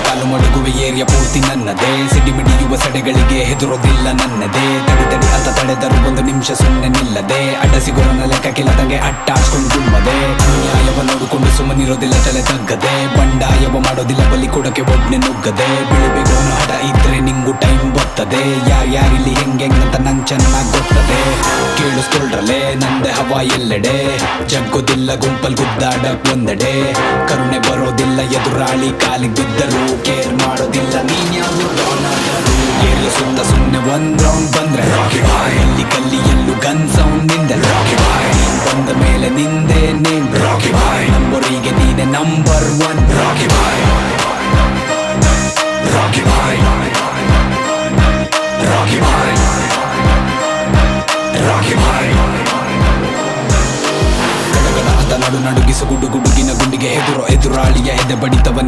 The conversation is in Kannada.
ಕಾಲು ಮಡಗುವೆ ಏರಿಯ ಪೂರ್ತಿ ನನ್ನದೇ. ಸಿಡಿಮಿಡಿಯುವ ಸಡೆಗಳಿಗೆ ಹೆದರೋದಿಲ್ಲ ನನ್ನದೇ. ತಡಿ ತಡಿ ಅಂತ ತಡೆದರು ಒಂದು ನಿಮಿಷ ಸುಮ್ಮನೆ ನಿಲ್ಲದೆ. ಅಡ್ಡ ಸಿಗೋರನ ಲೆಕ್ಕ ಕೆಳದಂಗೆ ಅಟ್ಟಾಡ್ಸ್ಕೊಂಡು ಗುಮ್ಮದೆ. ಅನ್ಯಾಯವ ನೋಡಿಕೊಂಡು ಸುಮ್ಮನಿರೋದಿಲ್ಲ ತಲೆ ತಗ್ಗದೆ. ಬಂಡಾಯವ ಮಾಡೋದಿಲ್ಲ ಬಲಿ ಕೊಡಕ್ಕೆ ಒಬ್ನೆ ನುಗ್ಗದೆ. ಬೆಳಿಬೇಕು ಅನ್ನೋ ಹಠ ಇದ್ರೆ ನಿಂಗು ಟೈಮ್ ಬರ್ತದೆ. ಯಾರ್ಯಾರಿಲ್ಲಿ ಹೆಂಗೆಂಗಂತ ನಂಗೆ ಚೆನ್ನಾಗ್ ಗೊತ್ತದೆ. ಕೇಳಿಸ್ಕೊಳ್ರಲೆ ನಂದೆ ಹವಾ ಎಲ್ಲೆಡೆ. ಜಗ್ಗೋದಿಲ್ಲ ಗುಂಪಲ್ ಗುದ್ದಾಡಕ್ ಒಂದೆಡೆ. ಕರುಣೆ ಬರೋದಿಲ್ಲ ಎದುರಾಳಿ ಕಾಲಿಗೆ ಬಿದ್ದರು. ಕೇರ್ ಮಾಡೋದಿಲ್ಲ ನೀನ್ ಯಾವ ಡಾನಾದರು. ಏರಿಯ ಸುತ್ತ ಸುಮ್ನೆ ಒಂದ್ ರೌಂಡ್ ಬಂದ್ರೆ ಎಲ್ಲಿ ಕಲ್ಲಿ ಎಲ್ಲೂ ಗನ್ ಸೌಂಡ್ ನಿಂದೆ. ನೀನ್ ಬಂದ ಮೇಲೆ ನಿಂದೆ ನೇಮ್ ನಂಬರಿಗೆ ನೀನೆ ನಂಬರ್ ಒನ್. ಗಡಗಡ ಅಂತ ನಡು ನಡುಗಿಸು ಗುಡುಗಿನ ಗುಂಡಿಗೆ ಎದುರಾಳಿಯ ಎದೆ ಬಡಿತವ